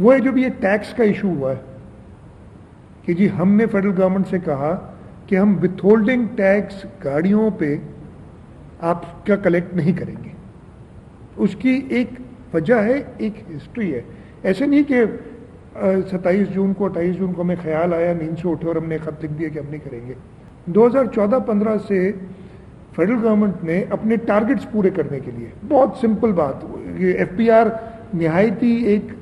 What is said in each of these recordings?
وہ ہے جو بھی یہ ٹیکس کا ایشو ہوا ہے کہ جی ہم نے فیڈرل گورنمنٹ سے کہا کہ ہم وتھ ہولڈنگ ٹیکس گاڑیوں پہ آپ کا کلیکٹ نہیں کریں گے. اس کی ایک وجہ ہے, ایک ہسٹری ہے. ایسے نہیں کہ 27 جون کو 28 جون کو ہمیں خیال آیا, نیند سے اٹھے اور ہم نے خط لکھ دیا کہ ہم نہیں کریں گے. 2014-15 سے فیڈرل گورنمنٹ نے اپنے ٹارگٹس پورے کرنے کے لیے, بہت سمپل بات, یہ ایف پی آر نہایت ہی ایک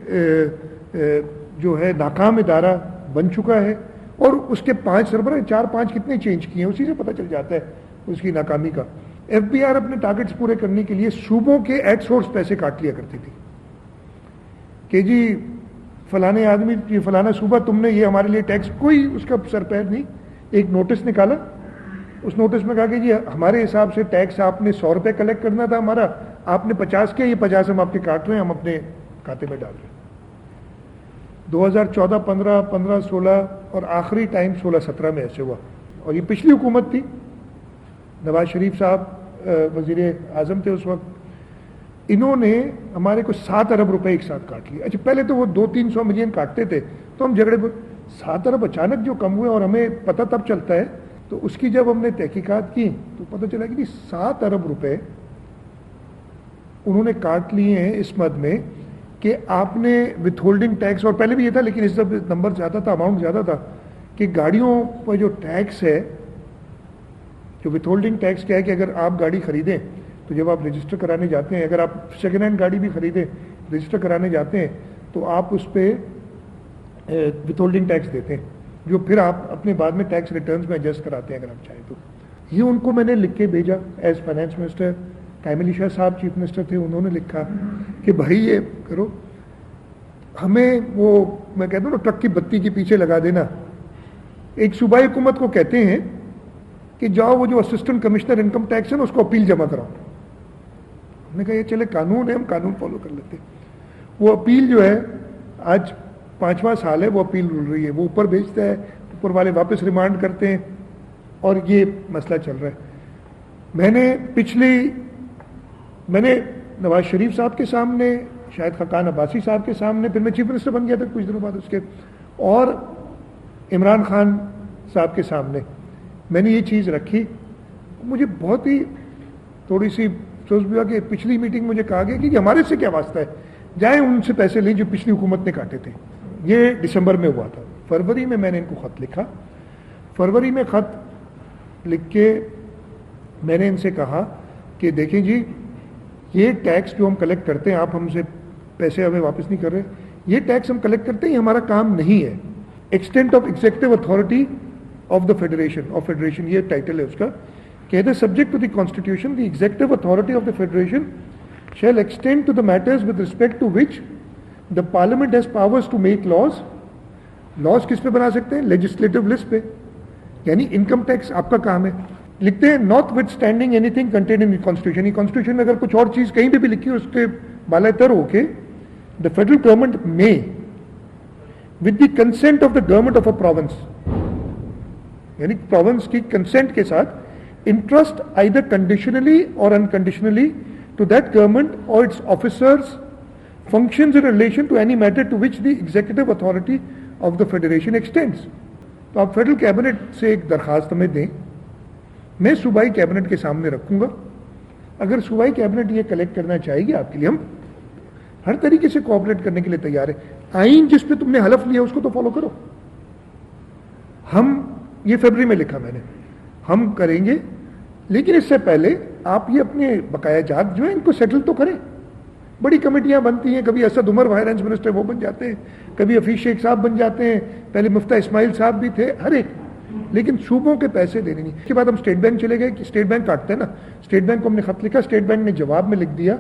جو ہے ناکام ادارہ بن چکا ہے, اور اس کے 5 سربراہ 4-5 کتنے چینج کیے ہیں اسی سے پتہ چل جاتا ہے اس کی ناکامی کا. ایف بی آر اپنے ٹارگٹس پورے کرنے کے لیے صوبوں کے ایٹ سورس پیسے کاٹ لیا کرتی تھی کہ جی فلانے آدمی, یہ فلانا صوبہ تم نے یہ ہمارے لیے ٹیکس, کوئی اس کا سر پیر نہیں. ایک نوٹس نکالا, اس نوٹس میں کہا کہ جی ہمارے حساب سے ٹیکس آپ نے 100 روپے کلیکٹ کرنا تھا ہمارا, آپ نے 50 کیا, یہ 50 ہم آپ کے کاٹ رہے ہیں, ہم اپنے کھاتے میں ڈال رہے ہیں. 2014-15, 15-16 اور آخری ٹائم 16-17 میں ایسے ہوا. اور یہ پچھلی حکومت تھی, نواز شریف صاحب وزیر اعظم تھے اس وقت, انہوں نے ہمارے کو 7 ارب روپے ایک ساتھ کاٹ لیے. اچھا پہلے تو وہ 200-300 ملین کاٹتے تھے تو ہم جھگڑے, 7 ارب اچانک جو کم ہوئے, اور ہمیں پتہ تب چلتا ہے, تو اس کی جب ہم نے تحقیقات کی تو پتہ چلا کہ 7 ارب روپے انہوں نے کاٹ لیے ہیں اس مد میں کہ آپ نے وتھ ہولڈنگ ٹیکس, اور پہلے بھی یہ تھا لیکن اس سب نمبر زیادہ تھا, اماؤنٹ زیادہ تھا, کہ گاڑیوں پر جو ٹیکس ہے, جو وتھ ہولڈنگ ٹیکس کیا ہے کہ اگر آپ گاڑی خریدیں تو جب آپ رجسٹر کرانے جاتے ہیں, اگر آپ سیکنڈ ہینڈ گاڑی بھی خریدیں رجسٹر کرانے جاتے ہیں تو آپ اس پہ وتھ ہولڈنگ ٹیکس دیتے ہیں, جو پھر آپ اپنے بعد میں ٹیکس ریٹرنز میں ایڈجسٹ کراتے ہیں اگر آپ چاہیں تو. یہ ان کو میں نے لکھ کے بھیجا ایز فائنانس منسٹر. قائم علی شاہ صاحب چیف منسٹر تھے, انہوں نے لکھا کہ بھائی یہ کرو, ہمیں وہ میں کہتا ہوں نا ٹرک کی بتی کے پیچھے لگا دینا. ایک صوبائی حکومت کو کہتے ہیں کہ جاؤ وہ جو اسسٹنٹ کمشنر انکم ٹیکس ہے نا اس کو اپیل جمع کراؤ. ہم نے کہا یہ چلے قانون ہے, ہم قانون فالو کر لیتے. وہ اپیل جو ہے آج 5واں سال ہے وہ اپیل رول رہی ہے, وہ اوپر بھیجتا ہے, اوپر والے واپس ریمانڈ کرتے ہیں, اور یہ مسئلہ چل رہا ہے. میں نے نواز شریف صاحب کے سامنے, شاید خاقان عباسی صاحب کے سامنے, پھر میں چیف منسٹر بن گیا تھا کچھ دنوں بعد اس کے, اور عمران خان صاحب کے سامنے میں نے یہ چیز رکھی. مجھے بہت ہی تھوڑی سی افسوس بھی ہوا کہ پچھلی میٹنگ مجھے کہا گیا کہ ہمارے سے کیا واسطہ ہے, جائیں ان سے پیسے لیں جو پچھلی حکومت نے کاٹے تھے. یہ دسمبر میں ہوا تھا. فروری میں نے ان کو خط لکھا. فروری میں خط لکھ کے میں نے ان سے کہا کہ دیکھیں جی یہ ٹیکس جو ہم کلیکٹ کرتے ہیں, آپ ہم سے پیسے ہمیں واپس نہیں کر رہے, یہ ٹیکس ہم کلیکٹ کرتے ہیں یہ ہمارا کام نہیں ہے. Extent of executive authority of the federation یہ ٹائٹل ہے اس کا, کہ subject to the constitution the executive authority of the federation shall extend to the matters with respect to which the parliament has powers to make laws. laws کس پہ بنا سکتے ہیں, لیجسلیٹو لسٹ پہ, یعنی انکم ٹیکس آپ کا کام ہے. لکھتے ہیں not withstanding anything contained in the constitution. یہ constitution میں اگر کچھ اور چیز کہیں پہ بھی لکھی ہے اس کے بالائے تر ہو کے the federal government may with the consent of the government of a province, یعنی province کی consent کے ساتھ entrust either conditionally or unconditionally to that government or its officers functions in relation to any matter to which the executive authority of the federation extends. تو آپ federal cabinet سے ایک درخواست ہمیں دیں, میں صوبائی کیبنٹ کے سامنے رکھوں گا. اگر صوبائی کیبنٹ یہ کلیکٹ کرنا چاہے گی آپ کے لیے, ہم ہر طریقے سے کوآپریٹ کرنے کے لیے تیار ہیں. آئین جس پہ تم نے حلف لیا اس کو تو فالو کرو. ہم یہ فیبرری میں لکھا میں نے, ہم کریں گے, لیکن اس سے پہلے آپ یہ اپنے بقایا جات جو ہیں ان کو سیٹل تو کریں. بڑی کمیٹیاں بنتی ہیں, کبھی اسد عمر فائنانس منسٹر وہ بن جاتے ہیں, کبھی حفیظ شیخ صاحب بن جاتے ہیں, پہلے مفتہ اسماعیل صاحب بھی تھے, ہر ایک, لیکن صوبوں کے پیسے دینے نہیں. اس کے بعد ہم اسٹیٹ بینک چلے گئے کہ اسٹیٹ بینک کاٹتے ہیں نا, اسٹیٹ بینک کو ہم نے خط لکھا, اسٹیٹ بینک نے جواب میں لکھ دیا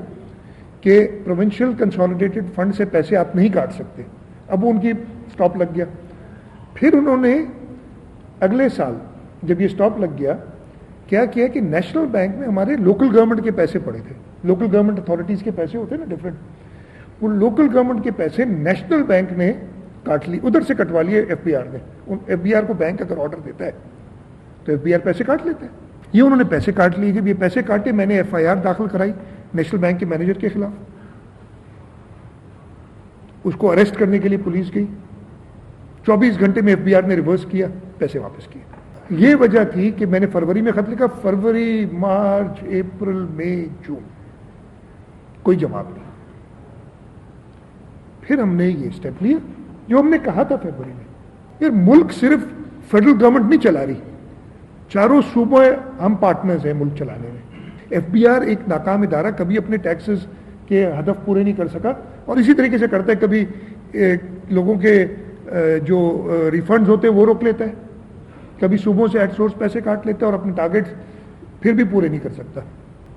کہ پروونشل کنسالیڈیٹڈ فنڈ سے پیسے آپ نہیں کاٹ سکتے. اب وہ ان کی اسٹاپ لگ گیا. پھر انہوں نے اگلے سال جب یہ اسٹاپ لگ گیا کیا کیا کہ نیشنل بینک میں ہمارے لوکل گورنمنٹ کے پیسے پڑے تھے, لوکل گورنمنٹ اتھارٹیز کے پیسے ہوتے ہیں نا ڈفرینٹ, وہ لوکل گورنمنٹ کے پیسے نیشنل بینک نے کاٹ لی, ادھر سے کٹوا لیے ایف بی آر نے. ایف بی آر کو بینک اگر آرڈر دیتا ہے تو ایف بی آر پیسے کاٹ لیتے ہیں. یہ انہوں نے پیسے کاٹ لیے. جب یہ پیسے کاٹے میں نے ایف آئی آر داخل کرائی نیشنل بینک کے مینیجر کے خلاف. اس کو اریسٹ کرنے کے لیے پولیس گئی, 24 گھنٹے میں FBI نے ریورس کیا, پیسے واپس کیے. یہ وجہ تھی کہ میں نے فروری میں خط لکھا, فروری, مارچ, اپریل, مئی, جون, کوئی جواب نہیں. پھر ہم نے یہ اسٹیپ لیا جو ہم نے کہا تھا فروری میں. یہ ملک صرف فیڈرل گورنمنٹ نہیں چلا رہی, چاروں صوبوں ہم پارٹنرز ہیں ملک چلانے میں. FBI ایک ناکام ادارہ, کبھی اپنے ٹیکسز کے ہدف پورے نہیں کر سکا, اور اسی طریقے سے کرتا ہے, کبھی لوگوں کے جو ریفنڈز ہوتے ہیں وہ روک لیتا ہے, کبھی صوبوں سے ایٹ سورس پیسے کاٹ لیتا ہے, اور اپنے ٹارگیٹس پھر بھی پورے نہیں کر سکتا.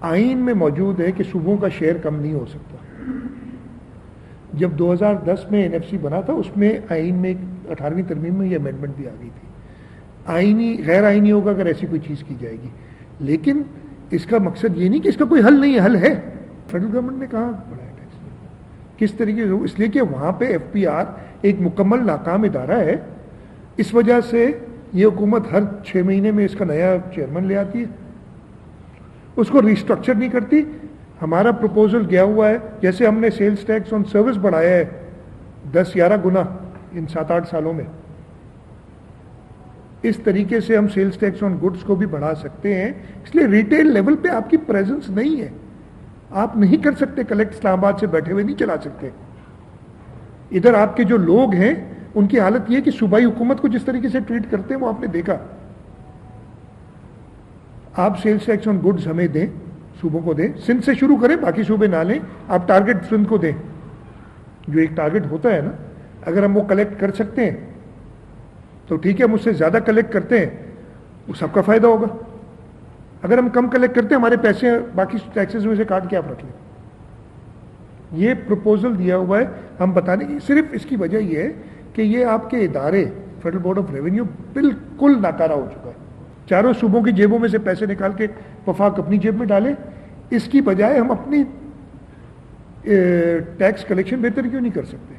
آئین میں موجود ہے کہ صوبوں کا شیئر کم نہیں ہو سکتا. جب 2010 میں NFC بنا تھا, اس میں آئین میں 18ویں ترمیم میں یہ امینڈمنٹ بھی آ گئی تھی, آئینی غیر آئینی ہوگا اگر ایسی کوئی چیز کی جائے گی. لیکن اس کا مقصد یہ نہیں کہ اس کا کوئی حل نہیں ہے, حل ہے. فیڈرل گورنمنٹ نے کہاں بڑھایا ٹیکس, کس طریقے سے, اس لیے کہ وہاں پہ FPR ایک مکمل ناکام ادارہ ہے. اس وجہ سے یہ حکومت ہر 6 مہینے میں اس کا نیا چیئرمین لے آتی ہے, اس کو ریسٹرکچر نہیں کرتی. ہمارا پروپوزل گیا ہوا ہے, جیسے ہم نے سیلز ٹیکس آن سروس بڑھایا ہے 10-11 گنا ان 7-8 سالوں میں, اس طریقے سے ہم سیلز ٹیکس آن گڈس کو بھی بڑھا سکتے ہیں. اس لیے ریٹیل لیول پہ آپ کی پریزنس نہیں ہے, آپ نہیں کر سکتے کلیکٹ, اسلام آباد سے بیٹھے ہوئے نہیں چلا سکتے. ادھر آپ کے جو لوگ ہیں ان کی حالت یہ ہے کہ صوبائی حکومت کو جس طریقے سے ٹریٹ کرتے ہیں وہ آپ نے دیکھا. آپ سیلز ٹیکس آن گڈز ہمیں دیں, صوبوں کو دیں, سندھ سے شروع کریں, باقی صوبے نہ لیں. آپ ٹارگٹ سندھ کو دیں, جو ایک ٹارگٹ ہوتا ہے نا, اگر ہم وہ کلیکٹ کر سکتے ہیں تو ٹھیک ہے, ہم اس سے زیادہ کلیکٹ کرتے ہیں وہ سب کا فائدہ ہوگا. اگر ہم کم کلیکٹ کرتے ہیں, ہمارے پیسے باقی ٹیکسز میں سے کاٹ کے آپ رکھ لیں. یہ پروپوزل دیا ہوا ہے, ہم بتانے کی صرف اس کی وجہ یہ ہے کہ یہ آپ کے ادارے فیڈرل بورڈ آف ریونیو بالکل ناکارہ ہو چکا ہے. چاروں صوبوں کی جیبوں میں سے پیسے نکال کے وفاق اپنی جیب میں ڈالے, اس کی بجائے ہم اپنی ٹیکس کلیکشن بہتر کیوں نہیں کر سکتے.